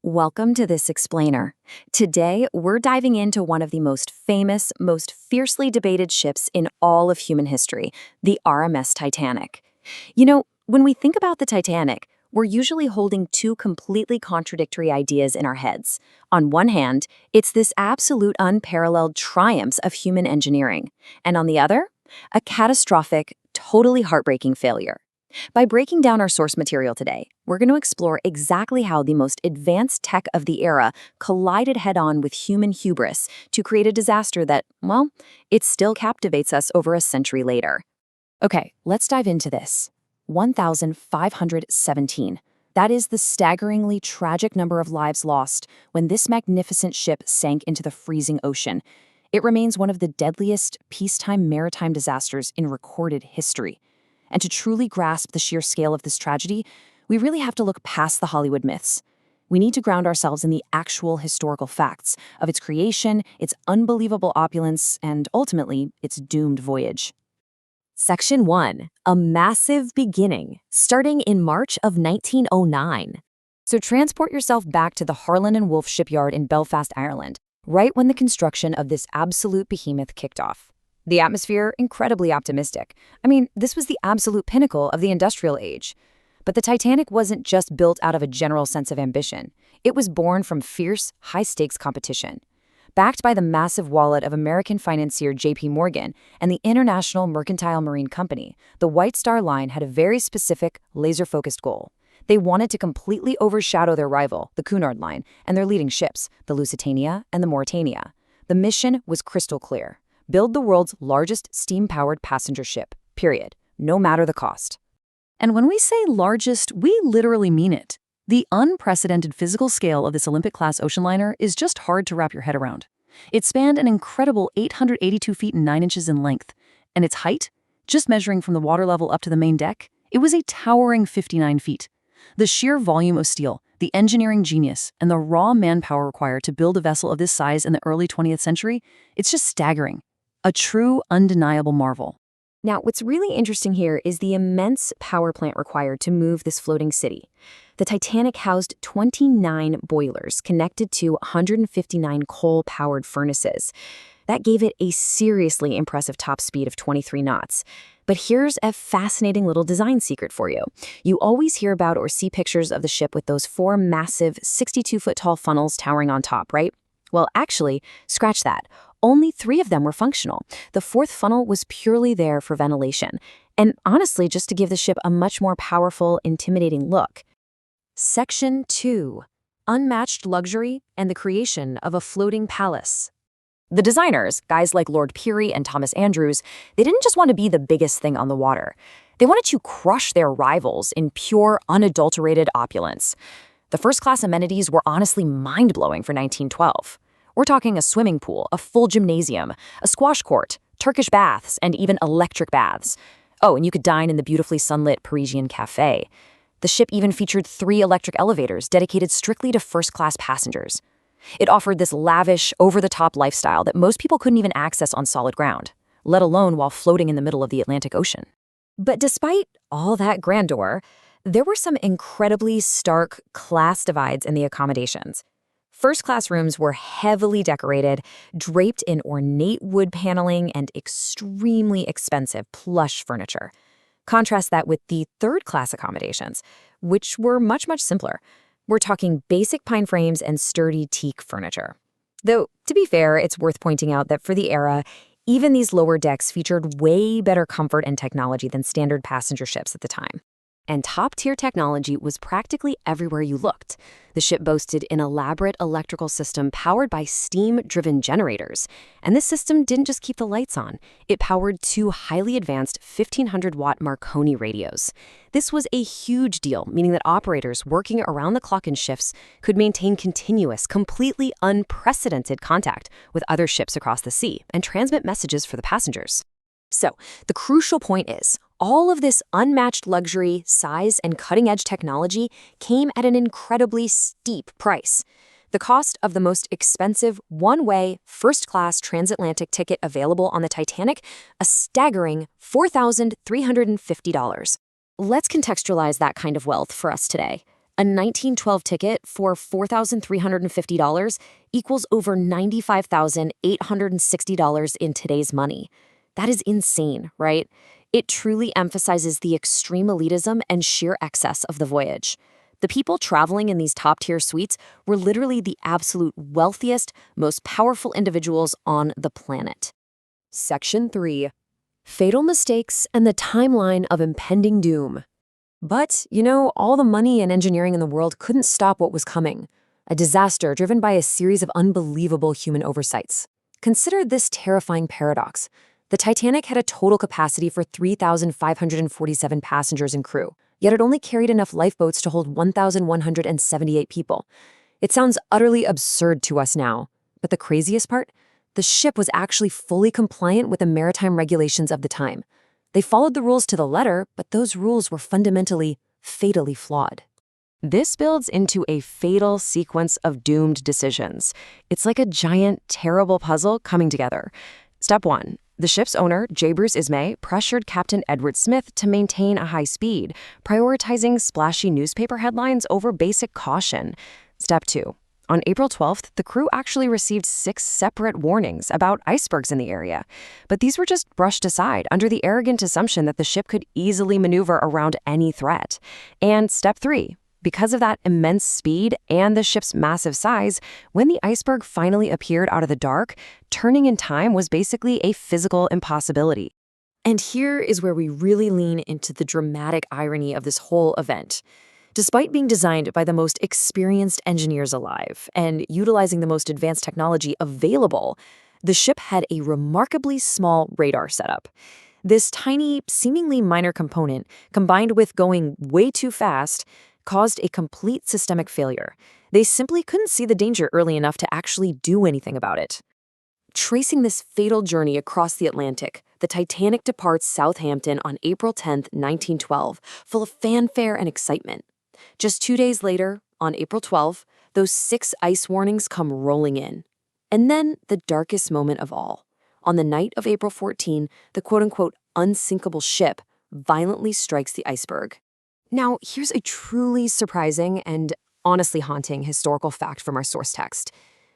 Welcome to this explainer. Today, we're diving into one of the most famous, most fiercely debated ships in all of human history, the RMS Titanic. When we think about the Titanic, we're usually holding two completely contradictory ideas in our heads. On one hand, it's this absolute unparalleled triumph of human engineering, and on the other, a catastrophic, totally heartbreaking failure. By breaking down our source material today, we're going to explore exactly how the most advanced tech of the era collided head-on with human hubris to create a disaster that, well, it still captivates us over a century later. Okay, let's dive into this. 1,517. That is the staggeringly tragic number of lives lost when this magnificent ship sank into the freezing ocean. It remains one of the deadliest peacetime maritime disasters in recorded history. And to truly grasp the sheer scale of this tragedy, we really have to look past the Hollywood myths. We need to ground ourselves in the actual historical facts of its creation, its unbelievable opulence, and ultimately, its doomed voyage. Section 1. A massive beginning, starting in March of 1909. So transport yourself back to the Harland and Wolff shipyard in Belfast, Ireland, right when the construction of this absolute behemoth kicked off. The atmosphere, incredibly optimistic. This was the absolute pinnacle of the industrial age. But the Titanic wasn't just built out of a general sense of ambition. It was born from fierce, high-stakes competition. Backed by the massive wallet of American financier J.P. Morgan and the International Mercantile Marine Company, the White Star Line had a very specific, laser-focused goal. They wanted to completely overshadow their rival, the Cunard Line, and their leading ships, the Lusitania and the Mauretania. The mission was crystal clear. Build the world's largest steam-powered passenger ship, period, no matter the cost. And when we say largest, we literally mean it. The unprecedented physical scale of this Olympic-class ocean liner is just hard to wrap your head around. It spanned an incredible 882 feet and 9 inches in length, and its height, just measuring from the water level up to the main deck, it was a towering 59 feet. The sheer volume of steel, the engineering genius, and the raw manpower required to build a vessel of this size in the early 20th century, it's just staggering. A true, undeniable marvel. Now, what's really interesting here is the immense power plant required to move this floating city. The Titanic housed 29 boilers connected to 159 coal-powered furnaces. That gave it a seriously impressive top speed of 23 knots. But here's a fascinating little design secret for you. You always hear about or see pictures of the ship with those four massive 62-foot-tall funnels towering on top, right? Well, actually, scratch that. Only 3 of them were functional. The 4th funnel was purely there for ventilation, and honestly, just to give the ship a much more powerful, intimidating look. Section 2. Unmatched luxury and the creation of a floating palace. The designers, guys like Lord Peary and Thomas Andrews, they didn't just want to be the biggest thing on the water. They wanted to crush their rivals in pure, unadulterated opulence. The first-class amenities were honestly mind-blowing for 1912. We're talking a swimming pool, a full gymnasium, a squash court, Turkish baths, and even electric baths. Oh, and you could dine in the beautifully sunlit Parisian cafe. The ship even featured 3 electric elevators dedicated strictly to first-class passengers. It offered this lavish, over-the-top lifestyle that most people couldn't even access on solid ground, let alone while floating in the middle of the Atlantic Ocean. But despite all that grandeur, there were some incredibly stark class divides in the accommodations. First-class rooms were heavily decorated, draped in ornate wood paneling and extremely expensive plush furniture. Contrast that with the third-class accommodations, which were much, much simpler. We're talking basic pine frames and sturdy teak furniture. Though, to be fair, it's worth pointing out that for the era, even these lower decks featured way better comfort and technology than standard passenger ships at the time. And top-tier technology was practically everywhere you looked. The ship boasted an elaborate electrical system powered by steam-driven generators. And this system didn't just keep the lights on. It powered 2 highly advanced 1,500-watt Marconi radios. This was a huge deal, meaning that operators working around the clock in shifts could maintain continuous, completely unprecedented contact with other ships across the sea and transmit messages for the passengers. So, the crucial point is, all of this unmatched luxury, size, and cutting-edge technology came at an incredibly steep price. The cost of the most expensive one-way, first-class transatlantic ticket available on the Titanic, a staggering $4,350. Let's contextualize that kind of wealth for us today. A 1912 ticket for $4,350 equals over $95,860 in today's money. That is insane, right? It truly emphasizes the extreme elitism and sheer excess of the voyage. The people traveling in these top-tier suites were literally the absolute wealthiest, most powerful individuals on the planet. Section 3. Fatal mistakes and the timeline of impending doom. But, all the money and engineering in the world couldn't stop what was coming. A disaster driven by a series of unbelievable human oversights. Consider this terrifying paradox. The Titanic had a total capacity for 3,547 passengers and crew, yet it only carried enough lifeboats to hold 1,178 people. It sounds utterly absurd to us now, but the craziest part? The ship was actually fully compliant with the maritime regulations of the time. They followed the rules to the letter, but those rules were fundamentally, fatally flawed. This builds into a fatal sequence of doomed decisions. It's like a giant, terrible puzzle coming together. Step 1. The ship's owner, J. Bruce Ismay, pressured Captain Edward Smith to maintain a high speed, prioritizing splashy newspaper headlines over basic caution. Step 2. On April 12th, the crew actually received 6 separate warnings about icebergs in the area, but these were just brushed aside under the arrogant assumption that the ship could easily maneuver around any threat. And step 3. Because of that immense speed and the ship's massive size, when the iceberg finally appeared out of the dark, turning in time was basically a physical impossibility. And here is where we really lean into the dramatic irony of this whole event. Despite being designed by the most experienced engineers alive and utilizing the most advanced technology available, the ship had a remarkably small radar setup. This tiny, seemingly minor component, combined with going way too fast, caused a complete systemic failure. They simply couldn't see the danger early enough to actually do anything about it. Tracing this fatal journey across the Atlantic, the Titanic departs Southampton on April 10, 1912, full of fanfare and excitement. Just 2 days later, on April 12, those 6 ice warnings come rolling in. And then the darkest moment of all. On the night of April 14, the quote-unquote unsinkable ship violently strikes the iceberg. Now, here's a truly surprising and honestly haunting historical fact from our source text.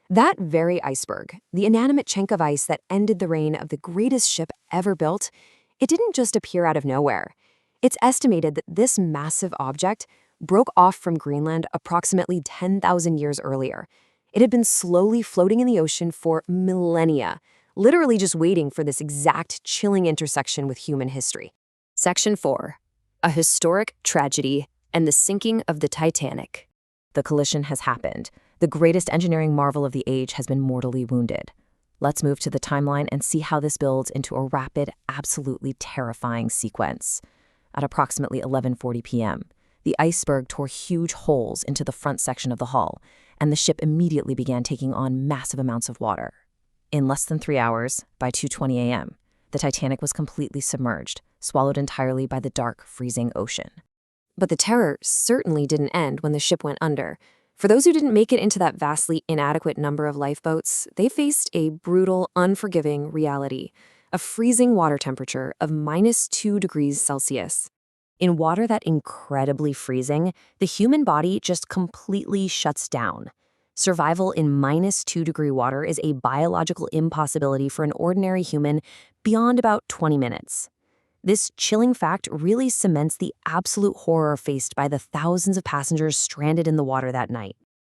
That very iceberg, the inanimate chunk of ice that ended the reign of the greatest ship ever built, it didn't just appear out of nowhere. It's estimated that this massive object broke off from Greenland approximately 10,000 years earlier. It had been slowly floating in the ocean for millennia, literally just waiting for this exact chilling intersection with human history. Section 4. A historic tragedy and the sinking of the Titanic. The collision has happened. The greatest engineering marvel of the age has been mortally wounded. Let's move to the timeline and see how this builds into a rapid, absolutely terrifying sequence. At approximately 11:40 p.m., the iceberg tore huge holes into the front section of the hull, and the ship immediately began taking on massive amounts of water. In less than 3 hours, by 2:20 a.m., the Titanic was completely submerged, swallowed entirely by the dark, freezing ocean. But the terror certainly didn't end when the ship went under. For those who didn't make it into that vastly inadequate number of lifeboats, they faced a brutal, unforgiving reality, a freezing water temperature of -2 degrees Celsius. In water that incredibly freezing, the human body just completely shuts down. Survival in -2-degree water is a biological impossibility for an ordinary human beyond about 20 minutes. This chilling fact really cements the absolute horror faced by the thousands of passengers stranded in the water that night.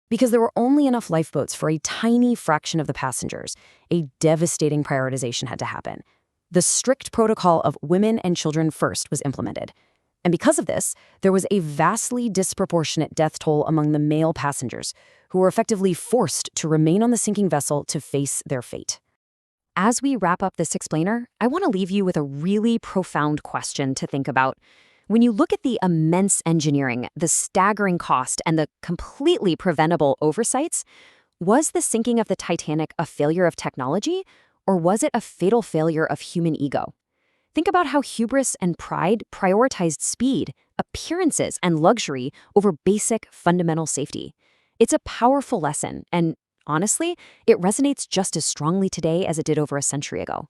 Because there were only enough lifeboats for a tiny fraction of the passengers, a devastating prioritization had to happen. The strict protocol of women and children first was implemented. And because of this, there was a vastly disproportionate death toll among the male passengers, who were effectively forced to remain on the sinking vessel to face their fate. As we wrap up this explainer, I want to leave you with a really profound question to think about. When you look at the immense engineering, the staggering cost, and the completely preventable oversights, was the sinking of the Titanic a failure of technology, or was it a fatal failure of human ego? Think about how hubris and pride prioritized speed, appearances, and luxury over basic, fundamental safety. It's a powerful lesson, and honestly, it resonates just as strongly today as it did over a century ago.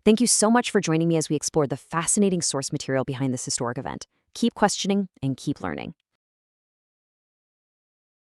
Thank you so much for joining me as we explore the fascinating source material behind this historic event. Keep questioning and keep learning.